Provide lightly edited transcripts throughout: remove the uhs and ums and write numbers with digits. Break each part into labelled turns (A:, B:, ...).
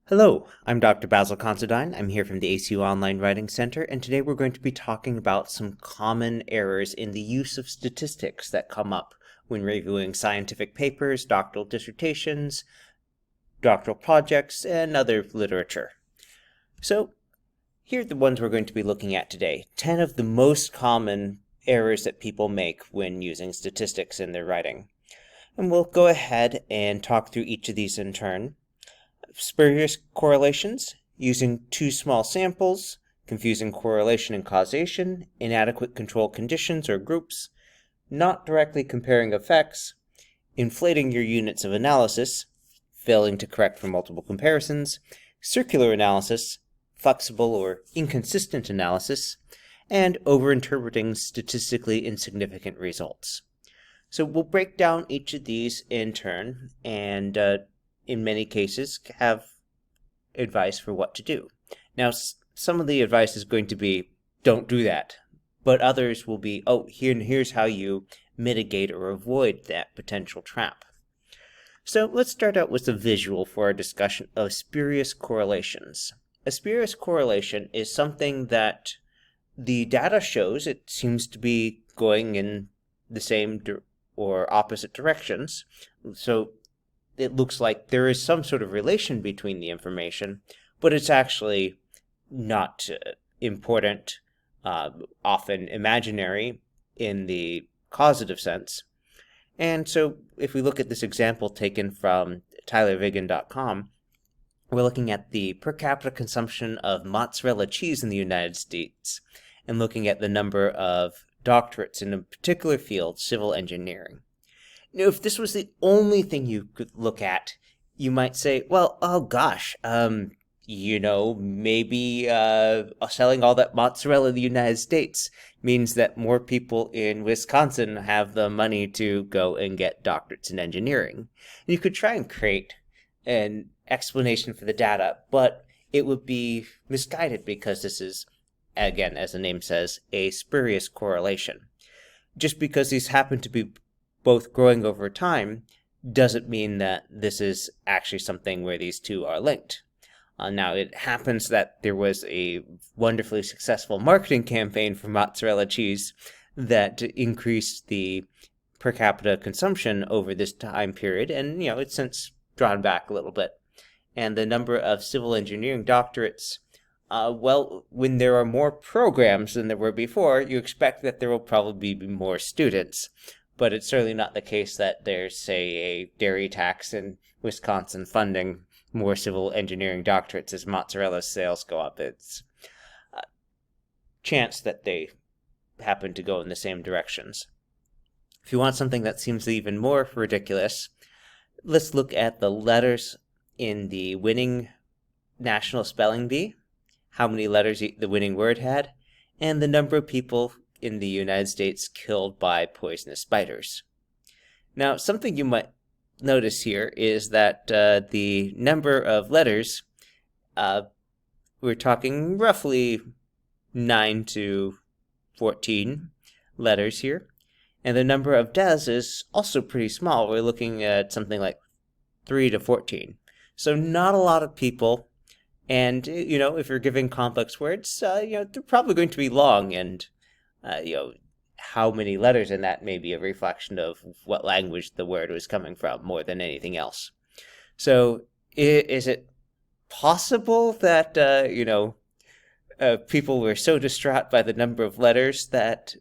A: Hello, I'm Dr. Basil Considine. I'm here from the ACU Online Writing Center, and today we're going to be talking about some common errors in the use of statistics that come up when reviewing scientific papers, doctoral dissertations, doctoral projects, and other literature. So, here are the ones we're going to be looking at today. 10 of the most common errors that people make when using statistics in their writing. And we'll go ahead and talk through each of these in turn. Spurious correlations, using too small samples, confusing correlation and causation, inadequate control conditions or groups, not directly comparing effects, inflating your units of analysis, failing to correct for multiple comparisons, circular analysis, flexible or inconsistent analysis, and overinterpreting statistically insignificant results. So we'll break down each of these in turn and in many cases, have advice for what to do. Now, some of the advice is going to be, don't do that. But others will be, here's how you mitigate or avoid that potential trap. So let's start out with a visual for our discussion of spurious correlations. A spurious correlation is something that the data shows it seems to be going in the same or opposite directions. So it looks like there is some sort of relation between the information, but it's actually not important, often imaginary in the causative sense. And so if we look at this example taken from tylervigan.com, we're looking at the per capita consumption of mozzarella cheese in the United States and looking at the number of doctorates in a particular field, civil engineering. Now, if this was the only thing you could look at, you might say, well, oh gosh, maybe selling all that mozzarella in the United States means that more people in Wisconsin have the money to go and get doctorates in engineering. And you could try and create an explanation for the data, but it would be misguided because this is, again, as the name says, a spurious correlation. Just because these happen to be both growing over time doesn't mean that this is actually something where these two are linked. Now, it happens that there was a wonderfully successful marketing campaign for mozzarella cheese that increased the per capita consumption over this time period, and it's since drawn back a little bit. And the number of civil engineering doctorates, when there are more programs than there were before, you expect that there will probably be more students. But it's certainly not the case that there's, say, a dairy tax in Wisconsin funding more civil engineering doctorates as mozzarella sales go up. It's a chance that they happen to go in the same directions. If you want something that seems even more ridiculous, let's look at the letters in the winning National Spelling Bee, how many letters the winning word had, and the number of people in the United States killed by poisonous spiders. Now, something you might notice here is that the number of letters, we're talking roughly 9 to 14 letters here, and the number of deaths is also pretty small. We're looking at something like 3 to 14. So not a lot of people, and if you're giving complex words, they're probably going to be long, and how many letters in that may be a reflection of what language the word was coming from more than anything else. So is it possible that, people were so distraught by the number of letters that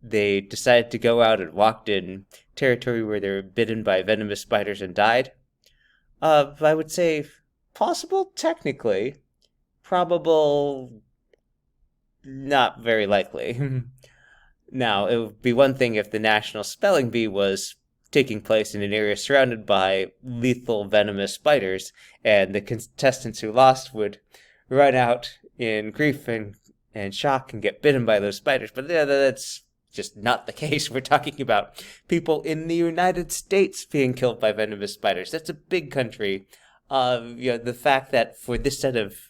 A: they decided to go out and walked in territory where they were bitten by venomous spiders and died? I would say possible technically, probable not very likely. Now, it would be one thing if the National Spelling Bee was taking place in an area surrounded by lethal venomous spiders, and the contestants who lost would run out in grief and shock and get bitten by those spiders. But that's just not the case. We're talking about people in the United States being killed by venomous spiders. That's a big country. The fact that for this set of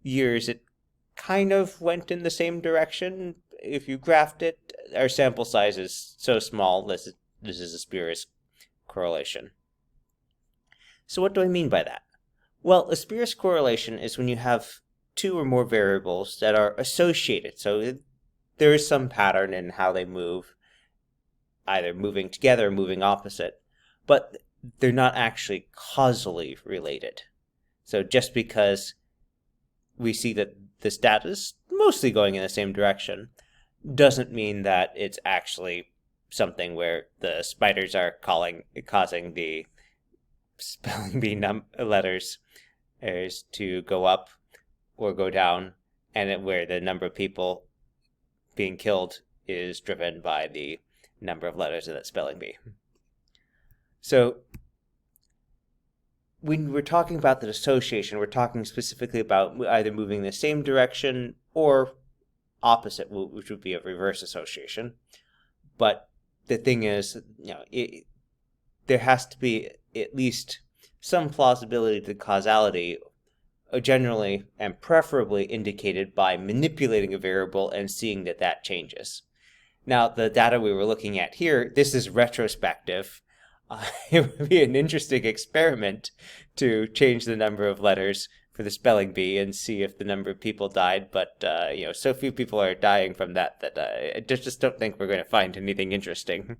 A: years it kind of went in the same direction, if you graphed it, our sample size is so small, this is a spurious correlation. So what do I mean by that? Well, a spurious correlation is when you have two or more variables that are associated. So there is some pattern in how they move, either moving together or moving opposite, but they're not actually causally related. So just because we see that this data is mostly going in the same direction doesn't mean that it's actually something where the spiders are causing the spelling bee letters to go up or go down, and where the number of people being killed is driven by the number of letters of that spelling bee. So when we're talking about the association, we're talking specifically about either moving in the same direction or opposite, which would be a reverse association. But the thing is, there has to be at least some plausibility to causality, generally and preferably indicated by manipulating a variable and seeing that that changes. Now, the data we were looking at here, this is retrospective. It would be an interesting experiment to change the number of letters for the spelling bee and see if the number of people died, but so few people are dying from that I just don't think we're going to find anything interesting.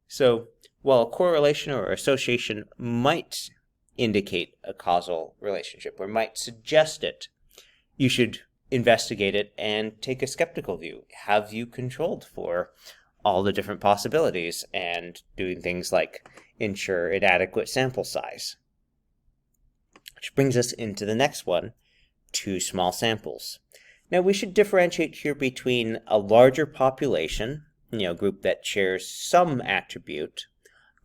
A: So while a correlation or association might indicate a causal relationship or might suggest it, you should investigate it and take a skeptical view. Have you controlled for all the different possibilities and doing things like ensure an adequate sample size? Which brings us into the next one, too small samples. Now we should differentiate here between a larger population, group that shares some attribute.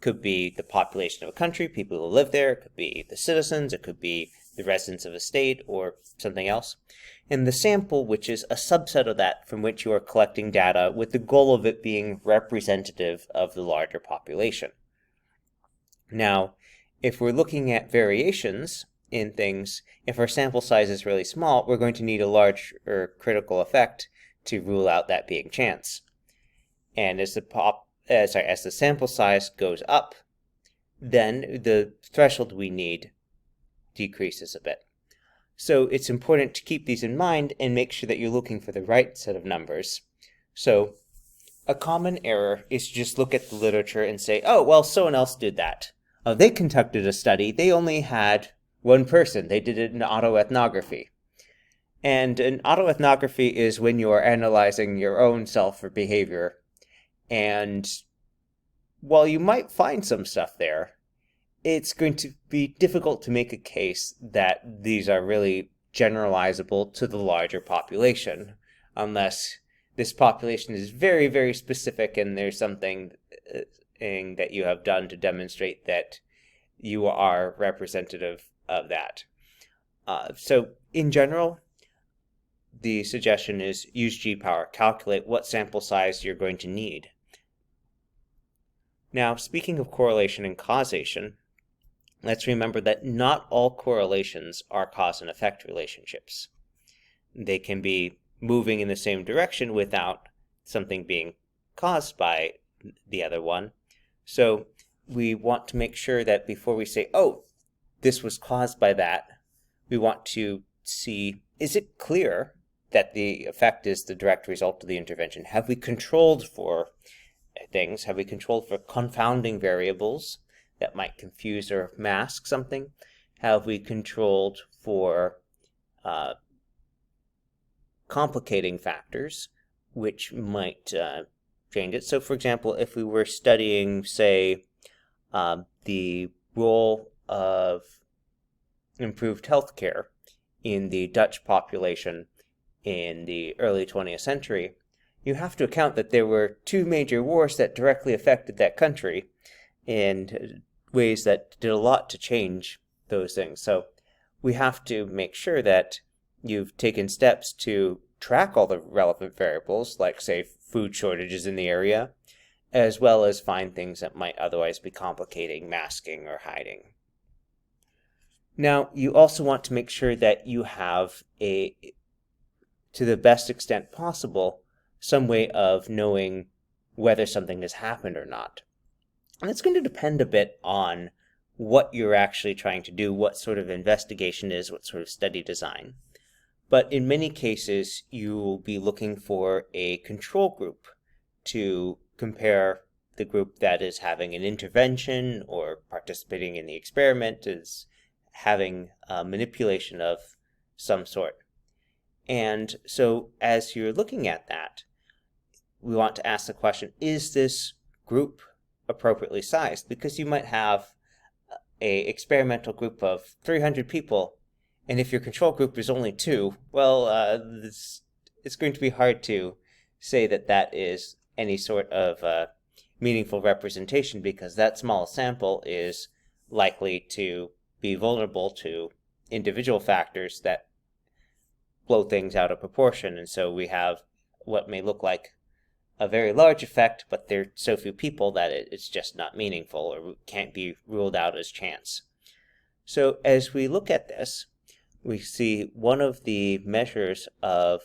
A: Could be the population of a country, people who live there, it could be the citizens, it could be the residents of a state or something else. And the sample, which is a subset of that from which you are collecting data with the goal of it being representative of the larger population. Now, if we're looking at variations in things, if our sample size is really small, we're going to need a large or critical effect to rule out that being chance. And as the sample size goes up, then the threshold we need decreases a bit. So it's important to keep these in mind and make sure that you're looking for the right set of numbers. So a common error is to just look at the literature and say, oh, well, someone else did that. They conducted a study. They only had one person. They did it in autoethnography. And an autoethnography is when you are analyzing your own self or behavior. And while you might find some stuff there, it's going to be difficult to make a case that these are really generalizable to the larger population, unless this population is very, very specific and there's something that you have done to demonstrate that you are representative of that. So in general, the suggestion is use G-power, calculate what sample size you're going to need. Now, speaking of correlation and causation, let's remember that not all correlations are cause and effect relationships. They can be moving in the same direction without something being caused by the other one. So we want to make sure that before we say, oh, this was caused by that, we want to see, is it clear that the effect is the direct result of the intervention? Have we controlled for things? Have we controlled for confounding variables that might confuse or mask something? Have we controlled for complicating factors which might change it? So for example, if we were studying, say, the role of improved healthcare in the Dutch population in the early 20th century, you have to account that there were two major wars that directly affected that country in ways that did a lot to change those things. So we have to make sure that you've taken steps to track all the relevant variables, like, say, food shortages in the area, as well as find things that might otherwise be complicating, masking, or hiding. Now, you also want to make sure that you have to the best extent possible, some way of knowing whether something has happened or not. And it's going to depend a bit on what you're actually trying to do, what sort of investigation is, what sort of study design. But in many cases, you will be looking for a control group to compare the group that is having an intervention or participating in the experiment is having a manipulation of some sort. And so as you're looking at that, we want to ask the question, is this group appropriately sized? Because you might have a experimental group of 300 people, and if your control group is only 2, well, it's going to be hard to say that that is any sort of meaningful representation, because that small sample is likely to be vulnerable to individual factors that blow things out of proportion. And so we have what may look like a very large effect, but there are so few people that it's just not meaningful or can't be ruled out as chance. So as we look at this, we see one of the measures of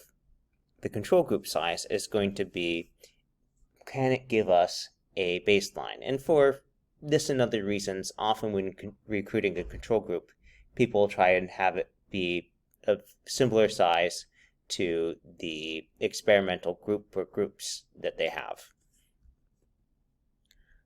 A: the control group size is going to be, can it give us a baseline? And for this and other reasons, often when recruiting a control group, people try and have it be of similar size to the experimental group or groups that they have.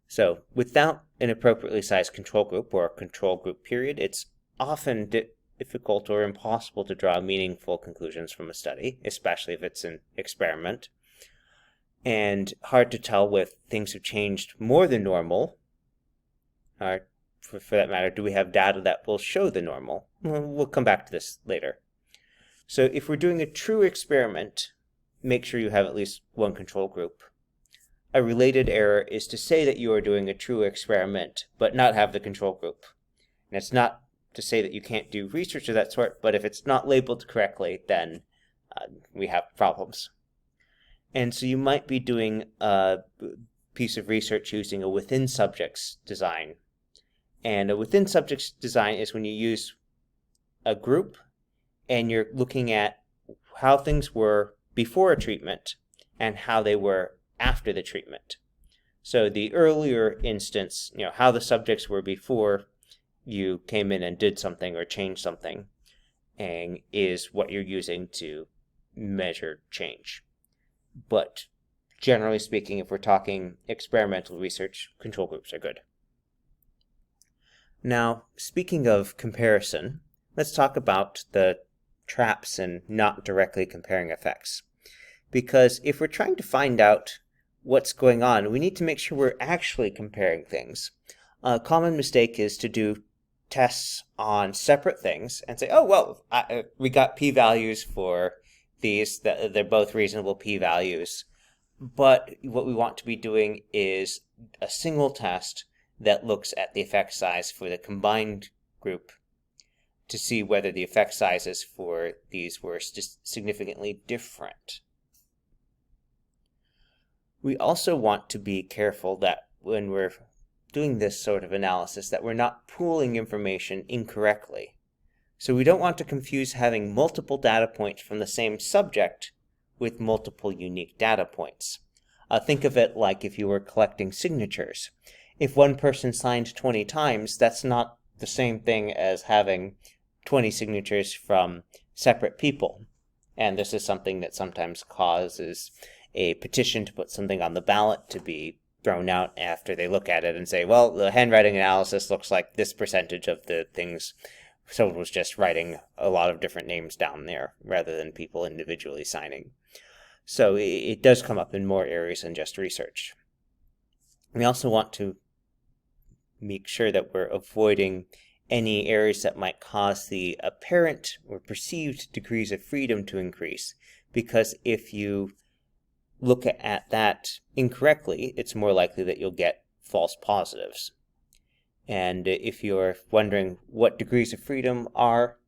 A: So without an appropriately sized control group or a control group period, it's often difficult or impossible to draw meaningful conclusions from a study, especially if it's an experiment. And hard to tell if things have changed more than normal, or for that matter, do we have data that will show the normal? We'll come back to this later. So if we're doing a true experiment, make sure you have at least one control group. A related error is to say that you are doing a true experiment, but not have the control group. And it's not to say that you can't do research of that sort, but if it's not labeled correctly, then we have problems. And so you might be doing a piece of research using a within subjects design. And a within subjects design is when you use a group and you're looking at how things were before a treatment and how they were after the treatment. So the earlier instance, how the subjects were before you came in and did something or changed something, and is what you're using to measure change. But generally speaking, if we're talking experimental research, control groups are good. Now, speaking of comparison, let's talk about the traps in not directly comparing effects. Because if we're trying to find out what's going on, we need to make sure we're actually comparing things. A common mistake is to do tests on separate things and say, oh, well, we got p-values for these, they're both reasonable p-values. But what we want to be doing is a single test that looks at the effect size for the combined group to see whether the effect sizes for these were significantly different. We also want to be careful that when we're doing this sort of analysis, that we're not pooling information incorrectly. So we don't want to confuse having multiple data points from the same subject with multiple unique data points. Think of it like if you were collecting signatures. If one person signed 20 times, that's not the same thing as having 20 signatures from separate people. And this is something that sometimes causes a petition to put something on the ballot to be thrown out after they look at it and say, well, the handwriting analysis looks like this percentage of the things. Someone was just writing a lot of different names down there rather than people individually signing. So it does come up in more areas than just research. We also want to make sure that we're avoiding any areas that might cause the apparent or perceived degrees of freedom to increase, because if you look at that incorrectly, it's more likely that you'll get false positives. And if you're wondering what degrees of freedom are,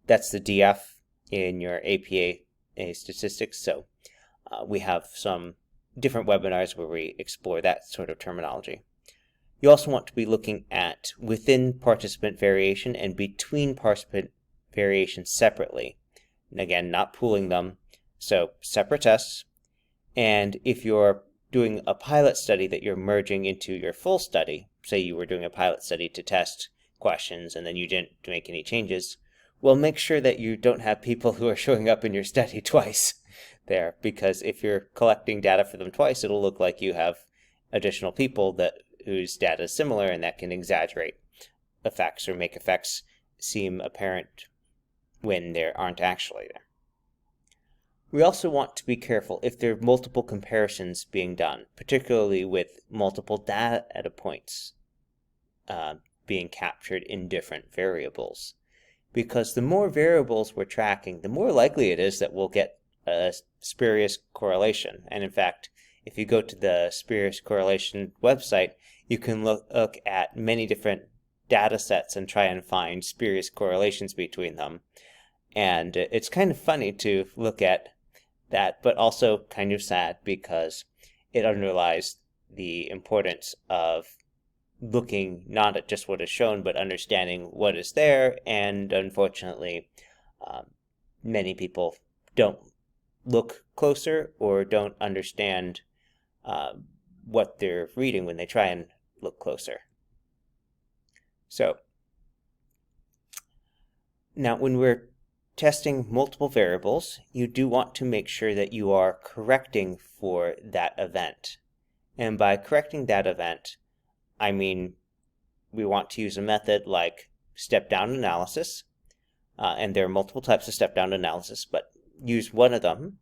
A: that's the DF in your APA statistics. So we have some different webinars where we explore that sort of terminology. You also want to be looking at within participant variation and between participant variation separately. And again, not pooling them. So separate tests. And if you're doing a pilot study that you're merging into your full study, say you were doing a pilot study to test questions and then you didn't make any changes, well, make sure that you don't have people who are showing up in your study twice there, because if you're collecting data for them twice, it'll look like you have additional people whose data is similar, and that can exaggerate effects or make effects seem apparent when there aren't actually there. We also want to be careful if there are multiple comparisons being done, particularly with multiple data points being captured in different variables. Because the more variables we're tracking, the more likely it is that we'll get a spurious correlation. And in fact, if you go to the spurious correlation website, you can look at many different data sets and try and find spurious correlations between them. And it's kind of funny to look at that, but also kind of sad because it underlies the importance of looking not at just what is shown, but understanding what is there. And unfortunately, many people don't look closer or don't understand what they're reading when they try and look closer. So now when we're testing multiple variables, you do want to make sure that you are correcting for that event. And by correcting that event, I mean we want to use a method like step-down analysis, and there are multiple types of step-down analysis, but use one of them,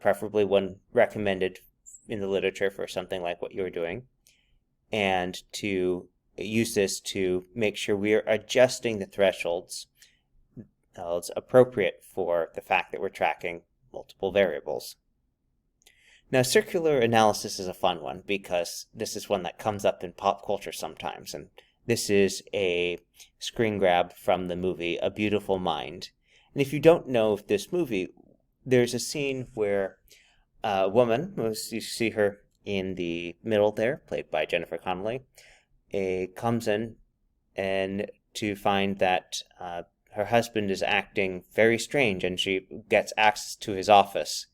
A: preferably one recommended in the literature for something like what you're doing, and to use this to make sure we are adjusting the thresholds appropriate for the fact that we're tracking multiple variables. Now, circular analysis is a fun one because this is one that comes up in pop culture sometimes, and this is a screen grab from the movie A Beautiful Mind. And if you don't know this movie, there's a scene where a woman, you see her in the middle there, played by Jennifer Connelly, comes in and to find that her husband is acting very strange, and she gets access to his office,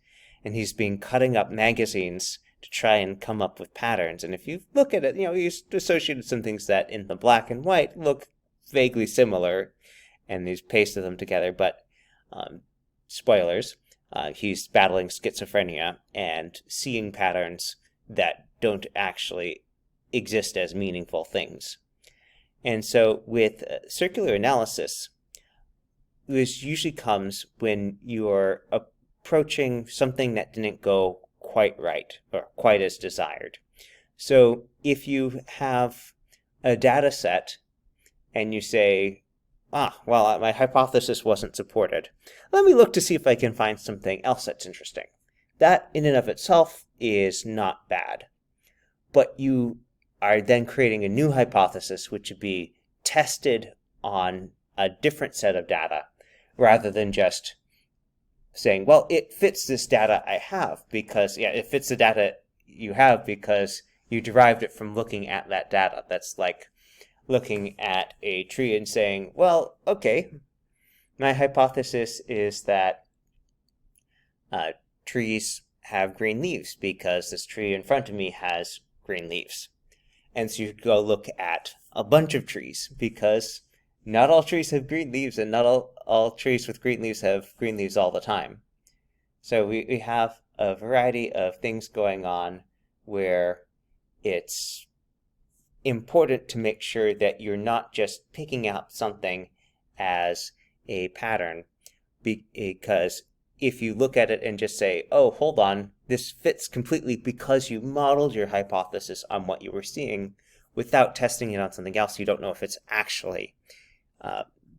A: and he's been cutting up magazines to try and come up with patterns. And if you look at it, he's associated some things that in the black and white look vaguely similar, and he's pasted them together, but spoilers, he's battling schizophrenia and seeing patterns that don't actually exist as meaningful things. And so with circular analysis, this usually comes when you're approaching something that didn't go quite right or quite as desired. So if you have a data set and you say, well, my hypothesis wasn't supported, let me look to see if I can find something else that's interesting. That in and of itself is not bad. But you are then creating a new hypothesis which would be tested on a different set of data rather than just saying, well, it fits this data I have because, it fits the data you have because you derived it from looking at that data. That's like looking at a tree and saying, well, okay, my hypothesis is that trees have green leaves because this tree in front of me has green leaves. And so you go look at a bunch of trees because not all trees have green leaves, and not all trees with green leaves have green leaves all the time. So we have a variety of things going on where it's important to make sure that you're not just picking out something as a pattern, because if you look at it and just say, oh, hold on, this fits completely because you modeled your hypothesis on what you were seeing without testing it on something else, you don't know if it's actually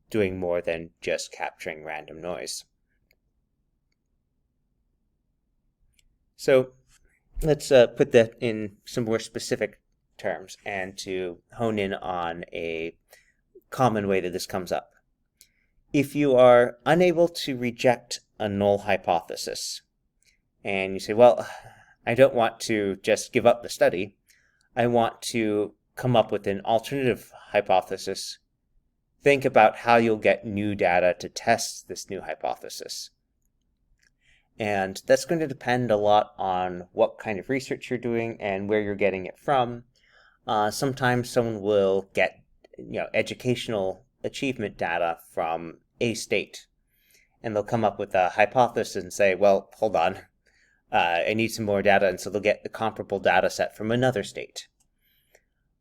A: doing more than just capturing random noise. So let's put that in some more specific terms and to hone in on a common way that this comes up. If you are unable to reject a null hypothesis, and you say, well, I don't want to just give up the study, I want to come up with an alternative hypothesis, think about how you'll get new data to test this new hypothesis. And that's going to depend a lot on what kind of research you're doing and where you're getting it from. Sometimes someone will get educational achievement data from a state. And they'll come up with a hypothesis and say, well, hold on, I need some more data, and so they'll get the comparable data set from another state.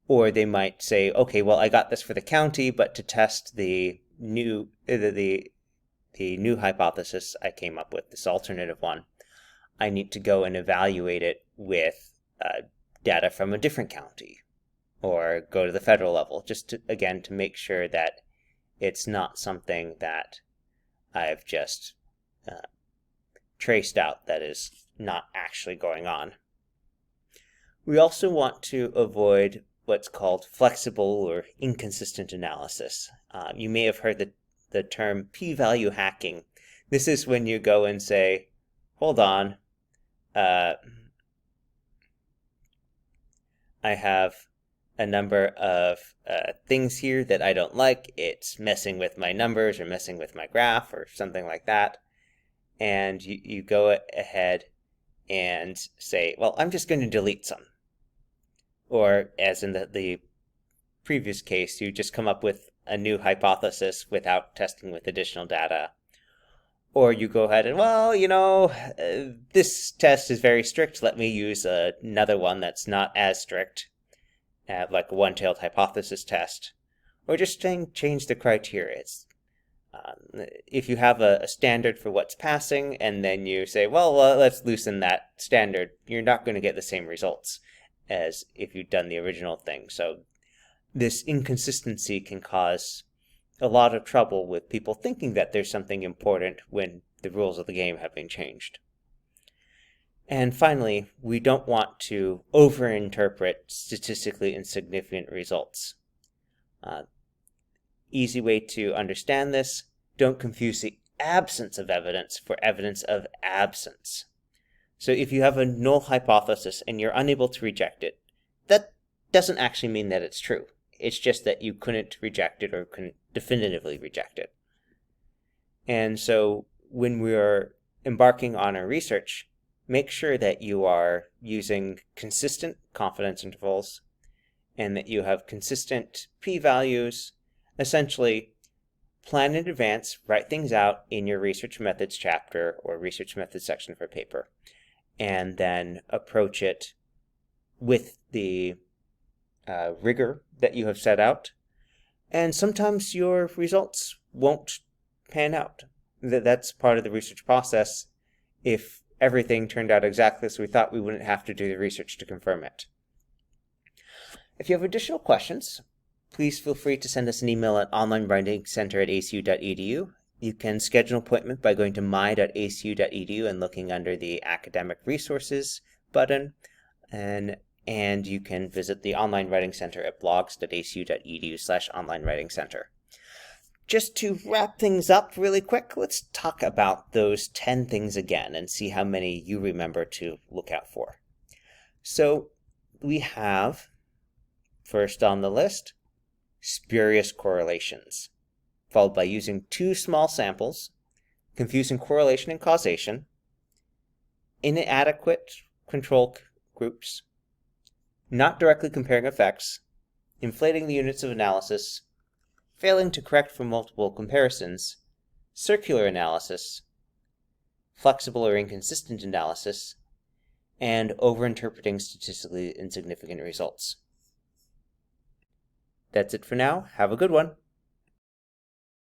A: Or they might say, okay, well, I got this for the county, but to test the new hypothesis I came up with, this alternative one, I need to go and evaluate it with data from a different county, or go to the federal level, just to, again, to make sure that it's not something that I've just traced out that is not actually going on. We also want to avoid what's called flexible or inconsistent analysis. You may have heard the term p-value hacking. This is when you go and say, hold on, I have a number of things here that I don't like. It's messing with my numbers or messing with my graph or something like that. And you go ahead and say, well, I'm just going to delete some. Or as in the previous case, you just come up with a new hypothesis without testing with additional data. Or you go ahead and, well, this test is very strict. Let me use another one that's not as strict, like a one-tailed hypothesis test. Or just change the criteria. If you have a standard for what's passing, and then you say, well, let's loosen that standard, you're not going to get the same results as if you'd done the original thing. So this inconsistency can cause a lot of trouble with people thinking that there's something important when the rules of the game have been changed. And finally, we don't want to overinterpret statistically insignificant results. Easy way to understand this: don't confuse the absence of evidence for evidence of absence. So if you have a null hypothesis and you're unable to reject it, that doesn't actually mean that it's true. It's just that you couldn't reject it or couldn't definitively reject it. And so when we're embarking on our research, make sure that you are using consistent confidence intervals and that you have consistent p-values. Essentially, plan in advance, write things out in your research methods chapter or research methods section for paper, and then approach it with the rigor that you have set out. And sometimes your results won't pan out. That's part of the research process. If everything turned out exactly as we thought, we wouldn't have to do the research to confirm it. If you have additional questions, please feel free to send us an email at onlinewritingcenter@acu.edu. You can schedule an appointment by going to my.acu.edu and looking under the Academic Resources button. And you can visit the Online Writing Center at blogs.acu.edu/onlinewritingcenter. Just to wrap things up really quick, let's talk about those 10 things again and see how many you remember to look out for. So we have, first on the list, spurious correlations, followed by using too small samples, confusing correlation and causation, inadequate control groups, not directly comparing effects, inflating the units of analysis, failing to correct for multiple comparisons, circular analysis, flexible or inconsistent analysis, and overinterpreting statistically insignificant results. That's it for now. Have a good one.